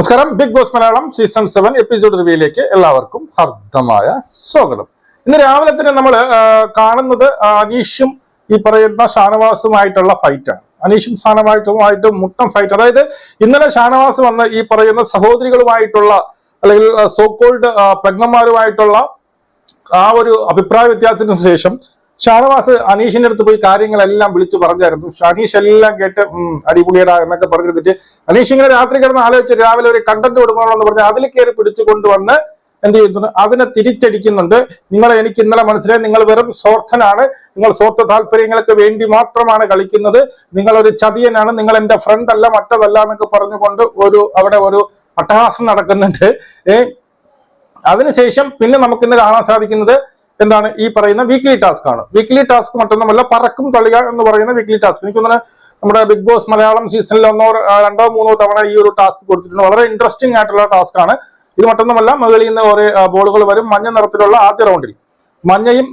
നമസ്കാരം. Bigg Boss Malayalam season 7 episode റിവ്യൂയിലേക്ക് എല്ലാവർക്കും ഹർദ്ദമായ സ്വാഗതം. ഇന്ന് രാവിലെ തന്നെ നമ്മൾ കാണുന്നത് അനീഷും ഈ പറയുന്ന ഷാനവാസുമായിട്ടുള്ള ഫൈറ്റാണ്. അനീഷും ഷാനവാസുമായിട്ട് മുട്ടം ഫൈറ്റ്. അതായത് ഇന്നലെ ഷാനവാസ് വന്ന് ഈ പറയുന്ന സഹോദരികളുമായിട്ടുള്ള അല്ലെങ്കിൽ സോകോൾഡ് പെഗ്നന്മാരുമായിട്ടുള്ള ആ ഒരു അഭിപ്രായ വ്യത്യാസത്തിന് ശേഷം ഷാനവാസ് അനീഷിന്റെ അടുത്ത് പോയി കാര്യങ്ങളെല്ലാം വിളിച്ചു പറഞ്ഞായിരുന്നു. അനീഷ് എല്ലാം കേട്ട് അടിപൊളിയടാ എന്നൊക്കെ പറഞ്ഞിട്ട് അനീഷ് ഇങ്ങനെ രാത്രി കിടന്ന് ആലോചിച്ച് രാവിലെ ഒരു കണ്ടന്റ് കൊടുക്കണമെന്ന് പറഞ്ഞ് അതിൽ കയറി പിടിച്ചു കൊണ്ടുവന്ന് എന്ത് ചെയ്യുന്നു, അതിനെ തിരിച്ചടിക്കുന്നുണ്ട്. എനിക്ക് ഇന്നലെ മനസ്സിലായി, നിങ്ങൾ വെറും സ്വാർത്ഥനാണ്, നിങ്ങൾ സ്വാർത്ഥ താല്പര്യങ്ങൾക്ക് വേണ്ടി മാത്രമാണ് കളിക്കുന്നത്, നിങ്ങളൊരു ചതിയനാണ്, നിങ്ങൾ എന്റെ ഫ്രണ്ട് അല്ല മറ്റതല്ല എന്നൊക്കെ പറഞ്ഞുകൊണ്ട് അവിടെ ഒരു അട്ടഹാസം നടക്കുന്നുണ്ട്. അതിനുശേഷം പിന്നെ നമുക്ക് ഇന്ന് കാണാൻ സാധിക്കുന്നത് എന്താണ്, ഈ പറയുന്ന വീക്ക്ലി ടാസ്ക് ആണ്. വീക്ക്ലി ടാസ്ക് മറ്റൊന്നുമല്ല, പറക്കും കളിക എന്ന് പറയുന്ന വീക്ക്ലി ടാസ്ക്. എനിക്കൊന്ന് നമ്മുടെ ബിഗ് ബോസ് മലയാളം സീസണിൽ രണ്ടോ മൂന്നോ തവണ ഈ ഒരു ടാസ്ക് കൊടുത്തിട്ടുണ്ട്. വളരെ ഇൻട്രസ്റ്റിംഗ് ആയിട്ടുള്ള ടാസ്ക് ആണ് ഇത്. മറ്റൊന്നുമല്ല, മുകളിൽ നിന്ന് കുറെ ബോളുകൾ വരും. മഞ്ഞ നിറത്തിലുള്ള ആദ്യ റൗണ്ടിൽ മഞ്ഞയും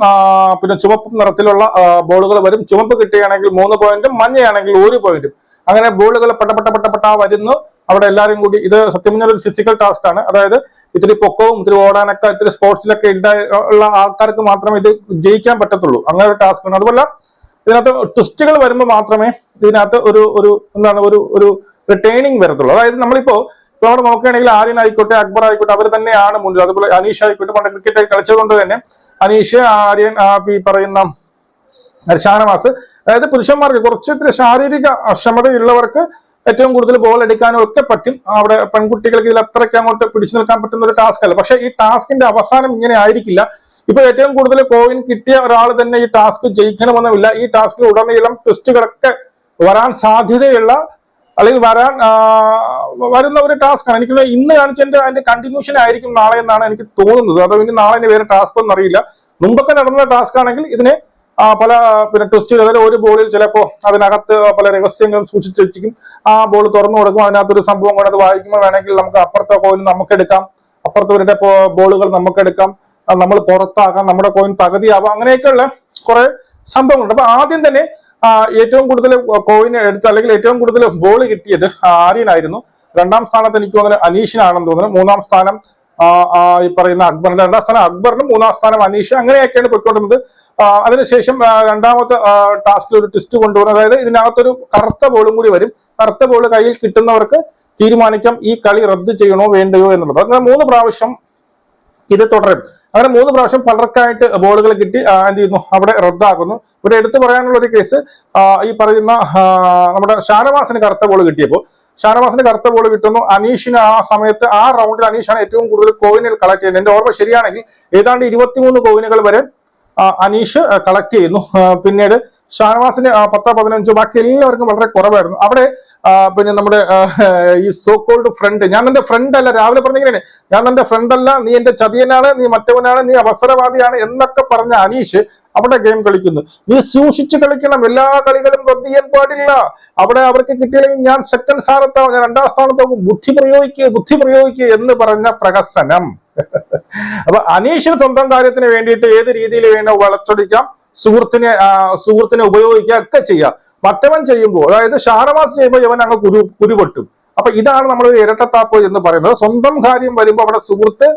പിന്നെ ചുവപ്പും നിറത്തിലുള്ള ബോളുകൾ വരും. ചുവപ്പ് കിട്ടുകയാണെങ്കിൽ 3 പോയിന്റും മഞ്ഞയാണെങ്കിൽ 1 പോയിന്റും. അങ്ങനെ ബോളുകൾ പെട്ടപ്പെട്ട വരുന്നു. അവിടെ എല്ലാവരും കൂടി, ഇത് സത്യം പറഞ്ഞാൽ ഒരു ഫിസിക്കൽ ടാസ്ക് ആണ്. അതായത് ഇത്തിരി പൊക്കവും ഇത്തിരി ഓടാനൊക്കെ ഇത്തിരി സ്പോർട്സിലൊക്കെ ഉള്ള ആൾക്കാർക്ക് മാത്രമേ ഇത് ജയിക്കാൻ പറ്റത്തുള്ളൂ. അങ്ങനെ ഒരു ടാസ്ക് ആണ്. അതുപോലെ ഇതിനകത്ത് ട്വിസ്റ്റുകൾ വരുമ്പോൾ മാത്രമേ ഇതിനകത്ത് ഒരു ട്രെയിനിങ് വരത്തുള്ളൂ. അതായത് നമ്മളിപ്പോ അവിടെ നോക്കുകയാണെങ്കിൽ ആര്യൻ ആയിക്കോട്ടെ, അക്ബർ ആയിക്കോട്ടെ, അവർ തന്നെയാണ് മുന്നിൽ. അതുപോലെ അനീഷ് ആയിക്കോട്ടെ, പണ്ട് ക്രിക്കറ്റ് കളിച്ചതുകൊണ്ട് തന്നെ അനീഷ്, ആര്യൻ, ഈ പറയുന്ന ഷാനവാസ്, അതായത് പുരുഷന്മാർക്ക് കുറച്ച് ഇത്തിരി ശാരീരിക ക്ഷമതയുള്ളവർക്ക് ഏറ്റവും കൂടുതൽ ബോൾ എടുക്കാനും ഒക്കെ പറ്റും. അവിടെ പെൺകുട്ടികൾക്ക് ഇതിൽ അത്രയ്ക്ക് അങ്ങോട്ട് പിടിച്ചു നിൽക്കാൻ പറ്റുന്ന ഒരു ടാസ്ക് അല്ല. പക്ഷെ ഈ ടാസ്കിന്റെ അവസാനം ഇങ്ങനെ ആയിരിക്കില്ല. ഇപ്പൊ ഏറ്റവും കൂടുതൽ കോയിൻ കിട്ടിയ ഒരാൾ തന്നെ ഈ ടാസ്ക് ജയിക്കണമെന്നുമില്ല. ഈ ടാസ്കിൽ ഉടനീളം ട്വിസ്റ്റുകളൊക്കെ വരാൻ സാധ്യതയുള്ള അല്ലെങ്കിൽ വരുന്ന ഒരു ടാസ്ക് ആണ്. എനിക്ക് ഇന്ന് അതിന്റെ കണ്ടിന്യൂഷൻ ആയിരിക്കും നാളെ എന്നാണ് എനിക്ക് തോന്നുന്നത്. അതോ ഇനി നാളെ വേറെ ടാസ്ക് ഒന്നും അറിയില്ല. മുമ്പൊക്കെ നടന്ന ടാസ്ക് ആണെങ്കിൽ ഇതിനെ പല ട്വിസ്റ്റുകൾ, അതായത് ഒരു ബോളിൽ ചിലപ്പോൾ അതിനകത്ത് പല രഹസ്യങ്ങളും സൂക്ഷിച്ചു വെച്ചിരിക്കും. ആ ബോൾ തുറന്നു കൊടുക്കും, അതിനകത്തൊരു സംഭവം കൊണ്ട് അത് വായിക്കുമ്പോൾ വേണമെങ്കിൽ നമുക്ക് അപ്പുറത്തെ കോയിൻ നമുക്കെടുക്കാം, അപ്പുറത്തവരുടെ ബോളുകൾ നമുക്കെടുക്കാം, നമ്മൾ പുറത്താക്കാം, നമ്മുടെ കോയിൻ പകുതിയാവാം. അങ്ങനെയൊക്കെയുള്ള കുറെ സംഭവങ്ങളുണ്ട്. അപ്പൊ ആദ്യം തന്നെ ഏറ്റവും കൂടുതൽ കോയിൻ എടുത്ത് അല്ലെങ്കിൽ ഏറ്റവും കൂടുതൽ ബോൾ കിട്ടിയത് ആര്യനായിരുന്നു. 2ാം സ്ഥാനത്ത് എനിക്ക് തോന്നുന്നത് അനീഷിനാണെന്ന് തോന്നുന്നു. 3ാം സ്ഥാനം ഈ പറയുന്ന അക്ബറിന്റെ, 2ാം സ്ഥാനം അക്ബറിനും 3ാം സ്ഥാനം അനീഷ്. അങ്ങനെയൊക്കെയാണ് പോയിക്കൊണ്ടിരുന്നത്. അതിനുശേഷം 2ാമത്തെ ടാസ്കിൽ ഒരു ട്വിസ്റ്റ് കൊണ്ടുവരും. അതായത് ഇതിനകത്തൊരു കറുത്ത ബോളും കൂടി വരും. കറുത്ത ബോൾ കയ്യിൽ കിട്ടുന്നവർക്ക് തീരുമാനിക്കാം ഈ കളി റദ്ദ് ചെയ്യണോ വേണ്ടയോ എന്നുള്ളത്. അങ്ങനെ 3 പ്രാവശ്യം ഇത് തുടരും. അങ്ങനെ 3 പ്രാവശ്യം പലർക്കായിട്ട് ബോളുകൾ കിട്ടി എന്ത് ചെയ്യുന്നു, അവിടെ റദ്ദാക്കുന്നു. ഇവിടെ എടുത്തു പറയാനുള്ള ഒരു കേസ്, ഈ പറയുന്ന നമ്മുടെ ഷാനവാസിന് കറുത്ത ബോൾ കിട്ടിയപ്പോൾ ഷാനവാസിന് കറുത്ത ബോൾ കിട്ടുന്നു. അനീഷിന് ആ സമയത്ത് ആ റൗണ്ടിൽ അനീഷാണ് ഏറ്റവും കൂടുതൽ കോയിനുകൾ കളക്ട് ചെയ്യുന്നത്. എന്റെ ഓർമ്മ ശരിയാണെങ്കിൽ ഏതാണ്ട് 23 കോയിനുകൾ വരെ അനീഷ് കളക്ട് ചെയ്യുന്നു. പിന്നീട് ഷാനവാസിന് 10-15, ബാക്കി എല്ലാവർക്കും വളരെ കുറവായിരുന്നു. അവിടെ പിന്നെ നമ്മുടെ ഈ സോ കോൾഡ് ഫ്രണ്ട്, ഞാൻ എന്റെ ഫ്രണ്ട് അല്ല, രാവിലെ പറഞ്ഞിങ്ങനെ ഞാൻ എന്റെ ഫ്രണ്ട് അല്ല, നീ എന്റെ ചതിയനാണ്, നീ മറ്റവനാണ്, നീ അവസരവാദിയാണ് എന്നൊക്കെ പറഞ്ഞ അനീഷ് അവിടെ ഗെയിം കളിക്കുന്നു. നീ സൂക്ഷിച്ച് കളിക്കണം, എല്ലാ കളികളും റദ്ദ് ചെയ്യാൻ പാടില്ല. അവിടെ അവർക്ക് കിട്ടിയില്ലെങ്കിൽ ഞാൻ സെക്കൻഡ് സ്ഥാനത്താവും, ഞാൻ 2ാം സ്ഥാനത്താവും, ബുദ്ധി പ്രയോഗിക്കുക എന്ന് പറഞ്ഞ പ്രഹസനം. അപ്പൊ അനീഷിന് സ്വന്തം കാര്യത്തിന് വേണ്ടിയിട്ട് ഏത് രീതിയിൽ വേണോ വളച്ചൊടിക്കാം, സുഹൃത്തിനെ ഉപയോഗിക്കുക ഒക്കെ ചെയ്യാം. മറ്റവൻ ചെയ്യുമ്പോൾ, അതായത് ഷാനവാസ് ചെയ്യുമ്പോൾ ഇവൻ അങ്ങ് കുരുപൊട്ടും. അപ്പൊ ഇതാണ് നമ്മൾ ഇരട്ടത്താപ്പ് എന്ന് പറയുന്നത്. സ്വന്തം കാര്യം വരുമ്പോൾ അവിടെ സുഹൃത്ത്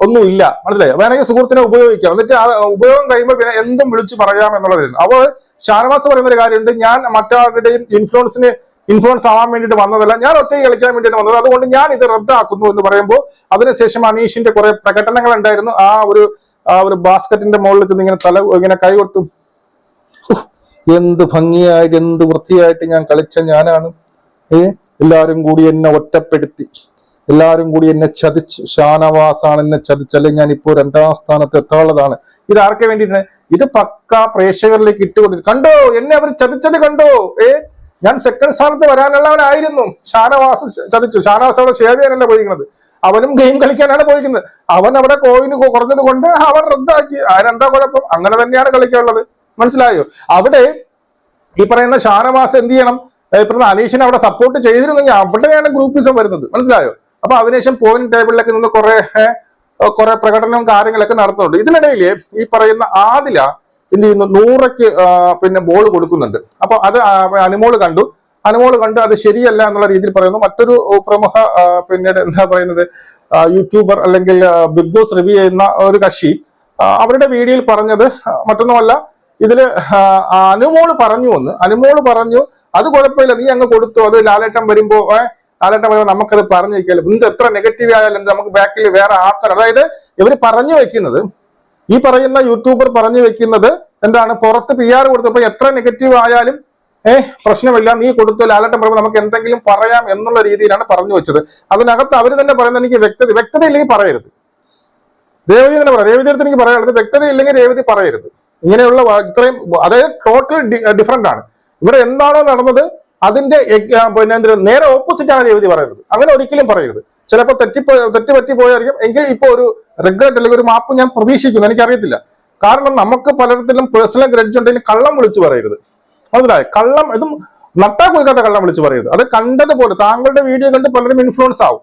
ഒന്നുമില്ല, മനസ്സിലായോ? വേണമെങ്കിൽ സുഹൃത്തിനെ ഉപയോഗിക്കാം, എന്നിട്ട് ആ ഉപയോഗം കഴിയുമ്പോൾ പിന്നെ എന്തും വിളിച്ചു പറയാം എന്നുള്ളതായിരുന്നു. അപ്പോൾ ഷാനവാസ് പറയുന്ന ഒരു കാര്യമുണ്ട്, ഞാൻ മറ്റാരുടെയും ഇൻഫ്ലുവൻസ് ആവാൻ വേണ്ടിയിട്ട് വന്നതല്ല, ഞാൻ ഒറ്റയ്ക്ക് കളിക്കാൻ വേണ്ടിയിട്ട് വന്നത്, അതുകൊണ്ട് ഞാൻ ഇത് റദ്ദാക്കുന്നു എന്ന് പറയുമ്പോൾ അതിനുശേഷം അനീഷിന്റെ കുറെ പ്രകടനങ്ങൾ ഉണ്ടായിരുന്നു. ആ ഒരു ബാസ്ക്കറ്റിന്റെ മുകളിൽ ചെന്ന് ഇങ്ങനെ കൈ കൊടുത്തു, എന്ത് ഭംഗിയായിട്ട് എന്ത് വൃത്തിയായിട്ട് ഞാൻ കളിച്ച ഞാനാണ്, എല്ലാരും കൂടി എന്നെ ഒറ്റപ്പെടുത്തി, എല്ലാരും കൂടി എന്നെ ചതിച്ചു, ഷാനവാസാണ് എന്നെ ചതിച്ചല്ലേ, ഞാൻ ഇപ്പോൾ 2ാം സ്ഥാനത്ത് എത്താനുള്ളതാണ്. ഇത് ആർക്ക് വേണ്ടിയിട്ടാണ്? ഇത് പക്കാ പ്രേക്ഷകരിലേക്ക് ഇട്ടുകൊണ്ടിരിക്കും. കണ്ടോ, എന്നെ അവർ ചതിച്ചത് കണ്ടോ, ഞാൻ സെക്കൻഡ് സ്ഥാനത്ത് വരാനുള്ളവനായിരുന്നു, ഷാനവാസ് ചതിച്ചു. ഷാനവാസ് അവിടെ ഷേവ് ചെയ്യാനല്ല പോയിരിക്കുന്നത്, അവനും ഗെയിം കളിക്കാനാണ് പോയിരിക്കുന്നത്. അവൻ അവിടെ കോയിന് കുറഞ്ഞത് കൊണ്ട് അവൻ റദ്ദാക്കി. അതിനെന്താ കുഴപ്പം? അങ്ങനെ തന്നെയാണ് കളിക്കാനുള്ളത്, മനസ്സിലായോ? അവിടെ ഈ പറയുന്ന ഷാനവാസ് എന്ത് ചെയ്യണം, ഇപ്പം അനീഷിനെ അവിടെ സപ്പോർട്ട് ചെയ്തിരുന്നെങ്കിൽ അവിടെയാണ് ഗ്രൂപ്പിസം വരുന്നത്, മനസ്സിലായോ? അപ്പൊ അതിനുശേഷം പോയിന്റ് ടേബിളിലേക്ക് നിന്ന് കുറെ പ്രകടനവും കാര്യങ്ങളൊക്കെ നടത്തുന്നുണ്ട്. ഇതിനിടയിൽ ഈ പറയുന്ന ആദില എന്ത് ചെയ്യുന്നു, 100ക്ക് പിന്നെ ബോൾ കൊടുക്കുന്നുണ്ട്. അപ്പൊ അത് അനുമോള് കണ്ടു. അനുമോള് കണ്ട് അത് ശരിയല്ല എന്നുള്ള രീതിയിൽ പറയുന്നു. മറ്റൊരു പ്രമുഖ പിന്നീട് എന്താ പറയുന്നത് യൂട്യൂബർ അല്ലെങ്കിൽ ബിഗ് ബോസ് റിവ്യൂ ചെയ്യുന്ന ഒരു കക്ഷി അവരുടെ വീഡിയോയിൽ പറഞ്ഞത് മറ്റൊന്നുമല്ല, ഇതില് അനുമോള് പറഞ്ഞു അത് കുഴപ്പമില്ല, നീ അങ്ങ് കൊടുത്തു, അത് ലാലേട്ടൻ വരുമ്പോ നമുക്കത് പറഞ്ഞിരിക്കല്ലോ, എന്ത് എത്ര നെഗറ്റീവ് ആയാലും നമുക്ക് ബാക്കിൽ വേറെ ആൾക്കാർ, അതായത് ഇവര് പറഞ്ഞു വെക്കുന്നത്, ഈ പറയുന്ന യൂട്യൂബർ പറഞ്ഞു വെക്കുന്നത് എന്താണ്, പുറത്ത് PR കൊടുത്തപ്പോ എത്ര നെഗറ്റീവ് ആയാലും പ്രശ്നമില്ല, നീ കൊടുത്തു, ലാലേട്ടൻ പറയുമ്പോൾ നമുക്ക് എന്തെങ്കിലും പറയാം എന്നുള്ള രീതിയിലാണ് പറഞ്ഞു വെച്ചത്. അതിനകത്ത് അവർ തന്നെ പറയുന്നത് എനിക്ക് വ്യക്തത ഇല്ലെങ്കിൽ പറയരുത്. രേവതി തന്നെ പറയാം, രേവതി അടുത്ത് എനിക്ക് പറയാനുള്ളത് വ്യക്തത ഇല്ലെങ്കിൽ രേവതി പറയരുത്. ഇങ്ങനെയുള്ള ഇത്രയും, അതായത് ടോട്ടൽ ഡിഫറെന്റ് ആണ്. ഇവിടെ എന്താണോ നടന്നത് അതിന്റെ പിന്നെ നേരെ ഓപ്പോസിറ്റ് ആണ് രേവതി പറയുന്നത്. അങ്ങനെ ഒരിക്കലും പറയരുത്. ചിലപ്പോൾ തെറ്റുപറ്റിപ്പോയായിരിക്കും, എങ്കിൽ ഇപ്പൊ ഒരു റിഗ്രറ്റ് അല്ലെങ്കിൽ ഒരു മാപ്പ് ഞാൻ പ്രതീക്ഷിക്കുന്നു, എനിക്കറിയത്തില്ല. കാരണം നമുക്ക് പലതരത്തിലും പേഴ്സണൽ ഗ്രഡ്ജ് ഉണ്ടെങ്കിൽ കള്ളം വിളിച്ചു പറയരുത്, മനസ്സിലായി? കള്ളം ഇതും നട്ടാ കൊടുക്കാത്ത കള്ളം വിളിച്ചു പറയരുത്. അത് കണ്ടതുപോലെ താങ്കളുടെ വീഡിയോ കണ്ട് പലരും ഇൻഫ്ലുവൻസ് ആവും.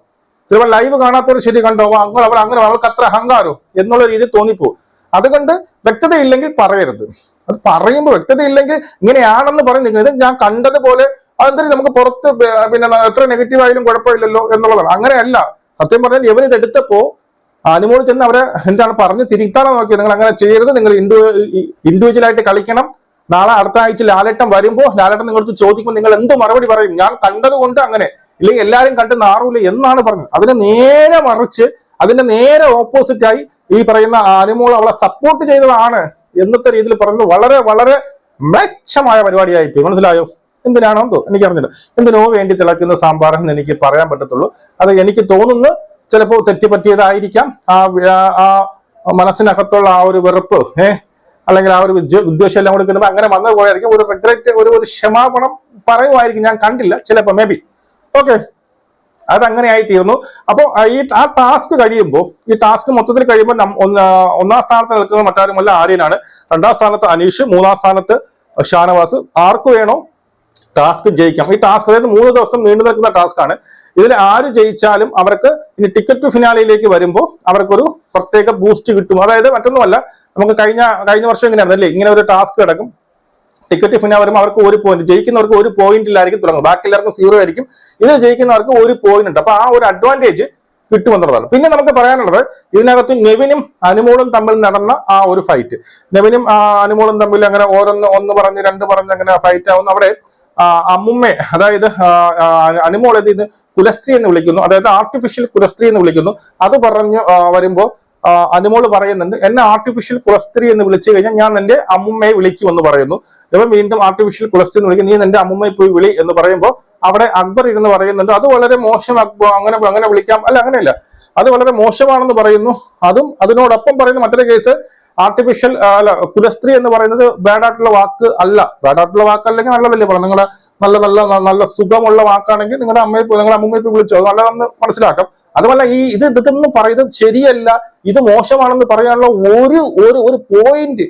ചിലപ്പോൾ ലൈവ് കാണാത്തവർ ശരി കണ്ടോ, അങ്ങനെ അവൾക്ക് അത്ര അഹങ്കാരോ എന്നുള്ള രീതിയിൽ തോന്നിപ്പോവും. അതുകൊണ്ട് വ്യക്തതയില്ലെങ്കിൽ പറയരുത്. അത് പറയുമ്പോൾ വ്യക്തതയില്ലെങ്കിൽ ഇങ്ങനെയാണെന്ന് പറയുന്നത് ഞാൻ കണ്ടതുപോലെ അതെന്തായാലും നമുക്ക് പുറത്ത് പിന്നെ എത്ര നെഗറ്റീവ് ആയാലും കുഴപ്പമില്ലല്ലോ എന്നുള്ളതാണ്. അങ്ങനെയല്ല. സത്യം പറഞ്ഞാൽ ഇവർ ഇതെടുത്തപ്പോ അനുമോള് ചെന്ന് അവരെ എന്താണ് പറഞ്ഞ് തിരുത്താനോ നോക്കിയത്, നിങ്ങൾ അങ്ങനെ ചെയ്യരുത്, നിങ്ങൾ ഇൻഡിവിജ്വലായിട്ട് കളിക്കണം. നാളെ അടുത്ത ആഴ്ച ലാലേട്ടൻ വരുമ്പോൾ ലാലേട്ടൻ നിങ്ങൾക്ക് ചോദിക്കുമ്പോൾ നിങ്ങൾ എന്ത് മറുപടി പറയും? ഞാൻ കണ്ടത് കൊണ്ട് അങ്ങനെ, ഇല്ലെങ്കിൽ എല്ലാവരും കണ്ട് നാറൂല എന്നാണ് പറഞ്ഞത്. അതിനെ നേരെ മറിച്ച് അതിന്റെ നേരെ ഓപ്പോസിറ്റ് ആയി ഈ പറയുന്ന അനുമോൾ അവളെ സപ്പോർട്ട് ചെയ്തതാണ് എന്നത്തെ രീതിയിൽ പറഞ്ഞത് വളരെ വളരെ മെച്ചമായ പരിപാടിയായിപ്പോയി. മനസ്സിലായോ? എന്തിനാണോ എന്തോ എനിക്കറിഞ്ഞില്ല, എന്തിനോ വേണ്ടി തിളക്കുന്ന സാമ്പാർ എന്ന് എനിക്ക് പറയാൻ പറ്റത്തുള്ളൂ. അത് എനിക്ക് തോന്നുന്നു ചിലപ്പോൾ തെറ്റുപറ്റിയതായിരിക്കാം. ആ മനസ്സിനകത്തുള്ള ആ ഒരു വെറുപ്പ് അല്ലെങ്കിൽ ആ ഒരു വിദ്വേഷം എല്ലാം കൂടി കിട്ടുമ്പോൾ അങ്ങനെ വന്നു പോയായിരിക്കും. ഒരു റിഗ്രറ്റ്, ഒരു ക്ഷമാപണം പറയുമായിരിക്കും, ഞാൻ കണ്ടില്ല, ചിലപ്പോൾ മേ ബി. ഓക്കെ, അതങ്ങനെ ആയിത്തീർന്നു. അപ്പോൾ ആ ടാസ്ക് കഴിയുമ്പോൾ, ഈ ടാസ്ക് മൊത്തത്തിൽ കഴിയുമ്പോൾ ഒന്നാം സ്ഥാനത്ത് നിൽക്കുന്നത് മറ്റാരുമല്ല ആര്യനാണ്, രണ്ടാം സ്ഥാനത്ത് അനീഷ്, മൂന്നാം സ്ഥാനത്ത് ഷാനവാസ്. ആർക്ക് വേണോ ടാസ്ക് ജയിക്കാം. ഈ ടാസ്ക് അതായത് 3 ദിവസം നീണ്ടു നിൽക്കുന്ന ടാസ്ക് ആണ്. ഇതിൽ ആര് ജയിച്ചാലും അവർക്ക് ഇനി ടിക്കറ്റ് ടു ഫിനാലയിലേക്ക് വരുമ്പോൾ അവർക്കൊരു പ്രത്യേക ബൂസ്റ്റ് കിട്ടും. അതായത് മറ്റൊന്നുമല്ല, നമുക്ക് കഴിഞ്ഞ വർഷം ഇങ്ങനെയായിരുന്നു അല്ലേ, ഇങ്ങനെ ഒരു ടാസ്ക് കിടക്കും, ടിക്കറ്റ് ഫിനാലെ വരുമ്പോൾ അവർക്ക് 1 പോയിന്റ്, ജയിക്കുന്നവർക്ക് 1 പോയിന്റിലായിരിക്കും തുടങ്ങുന്നത്, ബാക്കി എല്ലാവർക്കും 0 ആയിരിക്കും. ഇതിൽ ജയിക്കുന്നവർക്ക് 1 പോയിന്റ് ഉണ്ട്. അപ്പൊ ആ ഒരു അഡ്വാൻറ്റേജ് കിട്ടുമെന്നുള്ളതാണ്. പിന്നെ നമുക്ക് പറയാനുള്ളത്, ഇതിനകത്ത് നെവിനും അനുമോളും തമ്മിൽ നടന്ന ആ ഒരു ഫൈറ്റ്, നെവിനും അനുമോളും തമ്മിൽ അങ്ങനെ ഒന്ന് പറഞ്ഞ് 2 പറഞ്ഞ് അങ്ങനെ ഫൈറ്റ് ആവുന്നു. അവിടെ അമ്മുമ്മയെ, അതായത് അനുമോൾ ഇത് കുലസ്ത്രീ എന്ന് വിളിക്കുന്നു, അതായത് ആർട്ടിഫിഷ്യൽ കുലസ്ത്രീ എന്ന് വിളിക്കുന്നു. അത് പറഞ്ഞു വരുമ്പോൾ അനുമോള് പറയുന്നുണ്ട്, എന്നെ ആർട്ടിഫിഷ്യൽ കുലസ്ത്രീ എന്ന് വിളിച്ചു കഴിഞ്ഞാൽ ഞാൻ എന്റെ അമ്മുമ്മയെ വിളിക്കുമെന്ന് പറയുന്നു. ഇവൻ വീണ്ടും ആർട്ടിഫിഷ്യൽ കുലസ്ത്രീ എന്ന് വിളിക്കും, നീ എന്റെ അമ്മുമ്മയെ പോയി വിളി എന്ന് പറയുമ്പോൾ അവിടെ അക്ബർ ഇരുന്ന് പറയുന്നുണ്ട്, അത് വളരെ മോശം, അങ്ങനെ വിളിക്കാം, അല്ല അങ്ങനെയല്ല, അത് വളരെ മോശമാണെന്ന് പറയുന്നു. അതിനോടൊപ്പം പറയുന്ന മറ്റൊരു കേസ്, ആർട്ടിഫിഷ്യൽ കുലസ്ത്രീ എന്ന് പറയുന്നത് ബാഡായിട്ടുള്ള വാക്ക് അല്ല. ബാഡായിട്ടുള്ള വാക്കല്ലെങ്കിൽ നല്ലതല്ലേ പറയാം, നിങ്ങളുടെ നല്ല സുഖമുള്ള വാക്കാണെങ്കിൽ നിങ്ങളുടെ അമ്മൂമ്മയെ വിളിച്ചോ, അത് നല്ലതെന്ന് മനസ്സിലാക്കാം. അതുമല്ല ഇതൊന്നും പറയുന്നത് ശരിയല്ല, ഇത് മോശമാണെന്ന് പറയാനുള്ള ഒരു പോയിന്റ്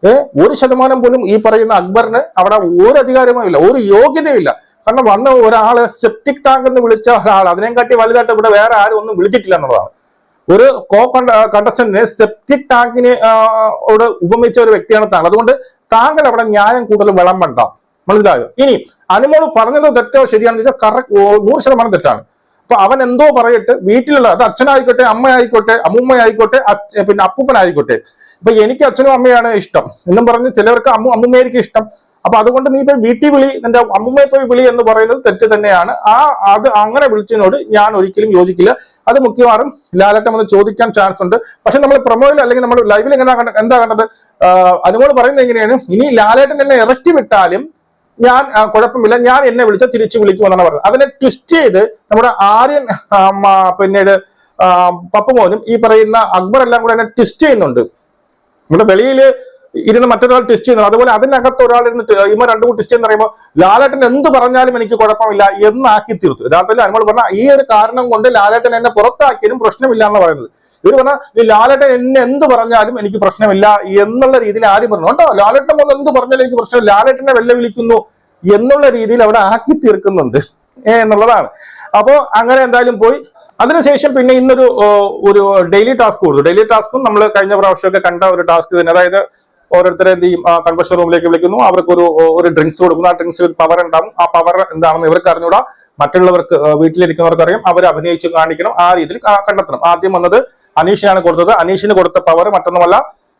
1% പോലും ഈ പറയുന്ന അക്ബറിന് അവിടെ ഒരു അധികാരവും ഇല്ല, ഒരു യോഗ്യതയും ഇല്ല. കാരണം വന്ന ഒരാള് സെപ്റ്റിക് ടാങ്ക് എന്ന് വിളിച്ച ഒരാൾ അതിനെക്കാട്ടി വലുതായിട്ട് ഇവിടെ വേറെ ആരും ഒന്നും വിളിച്ചിട്ടില്ല എന്നുള്ളതാണ്. ഒരു കണ്ടസ്റ്റന്റിനെ സെപ്റ്റിക് ടാങ്കിനെ ഉപമിച്ച ഒരു വ്യക്തിയാണ് താങ്കൾ. അതുകൊണ്ട് താങ്കൾ അവിടെ ന്യായം കൂടുതൽ വിളമ്പണ്ട, മനസ്സിലായോ? ഇനി അനുമോള് പറഞ്ഞത് തെറ്റോ ശരിയാണെന്ന് വെച്ചാൽ കറക്റ്റ് 100% തെറ്റാണ്. അപ്പൊ അവൻ എന്തോ പറയട്ടെ, വീട്ടിലുള്ള അത് അച്ഛനായിക്കോട്ടെ, അമ്മയായിക്കോട്ടെ, അമ്മൂമ്മയായിക്കോട്ടെ, പിന്നെ അപ്പൂപ്പനായിക്കോട്ടെ. ഇപ്പൊ എനിക്ക് അച്ഛനും അമ്മയാണ് ഇഷ്ടം എന്നും പറഞ്ഞ് ചിലവർക്ക് അമ്മൂമ്മയായിരിക്കും ഇഷ്ടം. അപ്പൊ അതുകൊണ്ട് നീ ഇപ്പൊ വീട്ടിൽ വിളി, നിന്റെ അമ്മുമ്മയെ പോയി വിളി എന്ന് പറയുന്നത് തെറ്റ് തന്നെയാണ്. അത് അങ്ങനെ വിളിച്ചതിനോട് ഞാൻ ഒരിക്കലും യോജിക്കില്ല. അത് മിക്കവാറും ലാലേട്ടൻ വന്ന് ചോദിക്കാൻ ചാൻസ് ഉണ്ട്. പക്ഷെ നമ്മൾ പ്രൊമോയിൽ അല്ലെങ്കിൽ നമ്മൾ ലൈവിൽ എന്താ കണ്ടത്, അനുമോള് പറയുന്നത് എങ്ങനെയാണ്, ഇനി ലാലേട്ടൻ എന്നെ ഇറക്കി വിട്ടാലും ഞാൻ കുഴപ്പമില്ല, ഞാൻ എന്നെ വിളിച്ചാൽ തിരിച്ചു വിളിക്കുമെന്നാണ് പറയുന്നത്. അതിനെ ട്വിസ്റ്റ് ചെയ്ത് നമ്മുടെ ആര്യൻ പിന്നീട് പപ്പുമോനും ഈ പറയുന്ന അക്ബർ എല്ലാം കൂടെ എന്നെ ട്വിസ്റ്റ് ചെയ്യുന്നുണ്ട്. നമ്മുടെ വെളിയിൽ ഇരുന്ന് മറ്റൊരാൾ ടെസ്റ്റ് ചെയ്യുന്നത്, അതുപോലെ അതിനകത്ത് ഒരാൾ ഇരുന്നിട്ട് ഇവ 2 കൂടി ടെസ്റ്റ് എന്ന് പറയുമ്പോൾ ലാലേട്ടൻ എന്ത് പറഞ്ഞാലും എനിക്ക് കുഴപ്പമില്ല എന്നാക്കി തീർത്തു. യഥാർത്ഥത്തിൽ അനുമോൾ പറഞ്ഞ ഈ ഒരു കാരണം കൊണ്ട് ലാലേട്ടൻ എന്നെ പുറത്താക്കിയാലും പ്രശ്നമില്ല എന്ന് പറയുന്നത്. ഇവർ പറഞ്ഞാൽ ഈ ലാലേട്ടൻ എന്നെ എന്ത് പറഞ്ഞാലും എനിക്ക് പ്രശ്നമില്ല എന്നുള്ള രീതിയിൽ ആരും പറഞ്ഞു കേട്ടോ, ലാലേട്ടൻ കൊണ്ട് എന്ത് പറഞ്ഞാലും എനിക്ക് പ്രശ്നം, ലാലേട്ടനെ വെല്ലുവിളിക്കുന്നു എന്നുള്ള രീതിയിൽ അവിടെ ആക്കി തീർക്കുന്നുണ്ട് എന്നുള്ളതാണ്. അപ്പോ അങ്ങനെ എന്തായാലും പോയി. അതിനുശേഷം പിന്നെ ഇന്നൊരു ഡെയിലി ടാസ്ക് കൊടുത്തു. ഡെയിലി ടാസ്കും നമ്മൾ കഴിഞ്ഞ പ്രാവശ്യമൊക്കെ കണ്ട ഒരു ടാസ്ക് തന്നെ. അതായത് ഓരോരുത്തരെ എന്ത് ചെയ്യും, കൺവെൻഷൻ റൂമിലേക്ക് വിളിക്കുന്നു, അവർക്ക് ഒരു ഡ്രിങ്ക്സ് കൊടുക്കുന്നു. ആ ഡ്രിങ്ക്സിൽ ഒരു പവർ ഉണ്ടാവും. ആ പവർ എന്താണെന്ന് ഇവർക്ക് അറിഞ്ഞൂടാ, മറ്റുള്ളവർക്ക് വീട്ടിലിരിക്കുന്നവർക്ക് അറിയാം. അവർ അഭിനയിച്ച് കാണിക്കണം, ആ രീതിയിൽ കണ്ടെത്തണം. ആദ്യം വന്നത് അനീഷിനാണ് കൊടുത്തത്. അനീഷിന് കൊടുത്ത പവർ മറ്റൊന്നുമല്ല,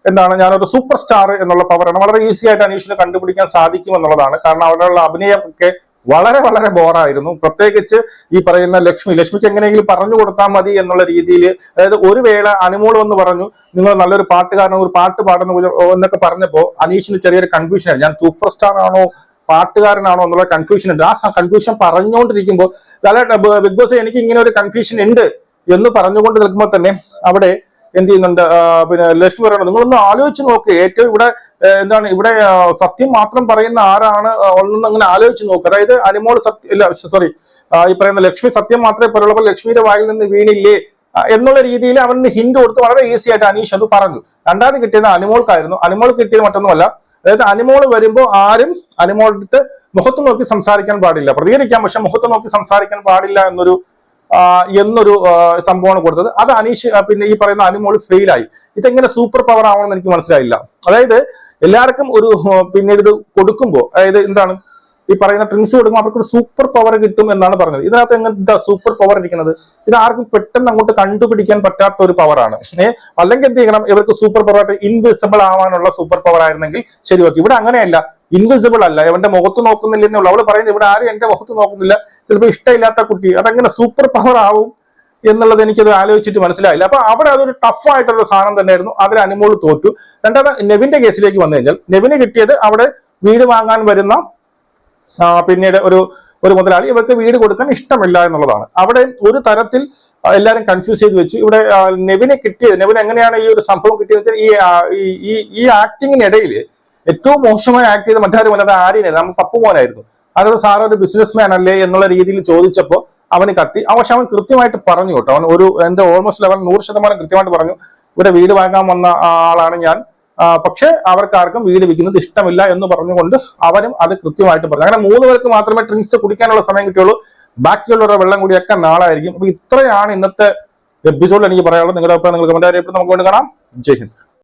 എന്താണ്, ഞാനൊരു സൂപ്പർ സ്റ്റാർ എന്നുള്ള പവറാണ്. വളരെ ഈസി ആയിട്ട് അനീഷിന് കണ്ടുപിടിക്കാൻ സാധിക്കും എന്നുള്ളതാണ്. കാരണം അവരുടെ അഭിനയം ഒക്കെ വളരെ വളരെ ബോറായിരുന്നു. പ്രത്യേകിച്ച് ഈ പറയുന്ന ലക്ഷ്മിക്ക് എങ്ങനെയെങ്കിലും പറഞ്ഞു കൊടുത്താൽ മതി എന്നുള്ള രീതിയിൽ, അതായത് ഒരു വേള അനുമോൾ എന്ന് പറഞ്ഞു നിങ്ങൾ നല്ലൊരു പാട്ടുകാരനോ ഒരു പാട്ട് പാടുന്ന എന്നൊക്കെ പറഞ്ഞപ്പോ അനീഷിന് ചെറിയൊരു കൺഫ്യൂഷൻ ആയിരുന്നു. ഞാൻ സൂപ്പർ സ്റ്റാർ ആണോ പാട്ടുകാരനാണോ എന്നുള്ള കൺഫ്യൂഷൻ ഉണ്ട്. ആ കൺഫ്യൂഷൻ പറഞ്ഞുകൊണ്ടിരിക്കുമ്പോൾ ബിഗ് ബോസ് എനിക്ക് ഇങ്ങനെ ഒരു കൺഫ്യൂഷൻ ഉണ്ട് എന്ന് പറഞ്ഞുകൊണ്ട് നിൽക്കുമ്പോൾ തന്നെ അവിടെ എന്ത് ചെയ്യുന്നുണ്ട്, പിന്നെ ലക്ഷ്മി പറയണം നിങ്ങളൊന്ന് ആലോചിച്ച് നോക്ക്, ഏറ്റവും ഇവിടെ എന്താണ് ഇവിടെ സത്യം മാത്രം പറയുന്ന ആരാണ് ഒന്നും അങ്ങനെ ആലോചിച്ച് നോക്ക്. അതായത് അനുമോൾ ഈ പറയുന്ന ലക്ഷ്മി സത്യം മാത്രമേ പറയുള്ളൂ, ലക്ഷ്മിയുടെ വായിൽ നിന്ന് വീണില്ലേ എന്നുള്ള രീതിയിൽ അവന് ഹിന്റ് കൊടുത്ത് വളരെ ഈസി ആയിട്ട് അനീഷ് അത് പറഞ്ഞു. രണ്ടാമത് കിട്ടിയത് അനുമോൾക്കായിരുന്നു. അനുമോൾ കിട്ടിയത് മറ്റൊന്നുമല്ല, അതായത് അനുമോൾ വരുമ്പോൾ ആരും അനുമോളുടെ അടുത്ത് മുഖത്ത് നോക്കി സംസാരിക്കാൻ പാടില്ല, പ്രതികരിക്കാം, പക്ഷെ മുഖത്ത് നോക്കി സംസാരിക്കാൻ പാടില്ല എന്നൊരു സംഭവമാണ് കൊടുത്തത്. അത് അനീഷ് പിന്നെ ഈ പറയുന്ന അനുമോൾ ഫെയിലായി. ഇതെങ്ങനെ സൂപ്പർ പവർ ആവണമെന്ന് എനിക്ക് മനസ്സിലായില്ല. അതായത് എല്ലാവർക്കും ഒരു പിന്നീട് ഇത് കൊടുക്കുമ്പോൾ, അതായത് എന്താണ് ഈ പറയുന്ന ഡ്രിങ്ക്സ് കൊടുക്കുമ്പോൾ അവർക്ക് ഒരു സൂപ്പർ പവർ കിട്ടും എന്നാണ് പറഞ്ഞത്. ഇതിനകത്ത് എങ്ങനത്തെ സൂപ്പർ പവർ ഇരിക്കുന്നത്? ഇത് ആർക്കും പെട്ടെന്ന് അങ്ങോട്ട് കണ്ടുപിടിക്കാൻ പറ്റാത്ത ഒരു പവറാണ്. അല്ലെങ്കിൽ എന്ത് ചെയ്യണം, ഇവർക്ക് സൂപ്പർ പവർ ആയിട്ട് ഇൻവിസിബിൾ ആവാനുള്ള സൂപ്പർ പവർ ആയിരുന്നെങ്കിൽ ശരി ഓക്കെ. ഇവിടെ അങ്ങനെയല്ല, ഇൻവിസിബിൾ അല്ല, എവന്റെ മുഖത്ത് നോക്കുന്നില്ല എന്നുള്ള അവള് പറയുന്നത്. ഇവിടെ ആരും എന്റെ മുഖത്ത് നോക്കുന്നില്ല, ചിലപ്പോൾ ഇഷ്ടമില്ലാത്ത കുട്ടി, അതെങ്ങനെ സൂപ്പർ പവർ ആവും എന്നുള്ളത് എനിക്കത് ആലോചിച്ചിട്ട് മനസ്സിലായില്ല. അപ്പൊ അവിടെ അതൊരു ടഫ് ആയിട്ടുള്ള സാധനം തന്നെയായിരുന്നു. അതിൽ അനുമോൾ തോറ്റു. രണ്ടാമത് നെവിന്റെ കേസിലേക്ക് വന്നു കഴിഞ്ഞാൽ നെവിന് കിട്ടിയത് അവിടെ വീട് വാങ്ങാൻ വരുന്ന പിന്നീട് ഒരു മുതലാളി ഇവർക്ക് വീട് കൊടുക്കാൻ ഇഷ്ടമില്ല എന്നുള്ളതാണ്. അവിടെ ഒരു തരത്തിൽ എല്ലാവരും കൺഫ്യൂസ് ചെയ്ത് വെച്ചു. ഇവിടെ നെവിന് കിട്ടിയത്, നെവിന് എങ്ങനെയാണ് ഈ ഒരു സംഭവം കിട്ടിയത്? ഈ ആക്ടിങ്ങിനിടയിൽ ഏറ്റവും മോശമായി ആക്ട് ചെയ്ത മറ്റാരും അല്ലാതെ ആര്യനെ, നമ്മൾ പപ്പുമോനായിരുന്നു. അതൊരു സാറ് ഒരു ബിസിനസ് മാൻ അല്ലേ എന്നുള്ള രീതിയിൽ ചോദിച്ചപ്പോൾ അവന് കത്തി. പക്ഷെ അവൻ കൃത്യമായിട്ട് പറഞ്ഞു കേട്ടോ. അവൻ എന്റെ ഓൾമോസ്റ്റ് അവൻ 100% കൃത്യമായിട്ട് പറഞ്ഞു, ഇവിടെ വീട് വാങ്ങാൻ വന്ന ആളാണ് ഞാൻ, പക്ഷെ അവർക്കാർക്കും വീട് വിൽക്കുന്നത് ഇഷ്ടമില്ല എന്ന് പറഞ്ഞുകൊണ്ട് അവനും അത് കൃത്യമായിട്ട് പറഞ്ഞു. അങ്ങനെ 3 പേർക്ക് മാത്രമേ ഡ്രിങ്ക്സ് കുടിക്കാനുള്ള സമയം കിട്ടിയുള്ളൂ. ബാക്കിയുള്ളവരുടെ വെള്ളം കൂടിയൊക്കെ നാളെ ആയിരിക്കും. അപ്പൊ ഇത്രയാണ് ഇന്നത്തെ എപ്പിസോഡിൽ എനിക്ക് പറയാനുള്ളത്. നിങ്ങളുടെ അഭിപ്രായം നിങ്ങൾ കമന്റ് അറിയപ്പെടും. നമുക്ക് കൊണ്ട് കാണാം. ജയ് ഹിന്ദ്.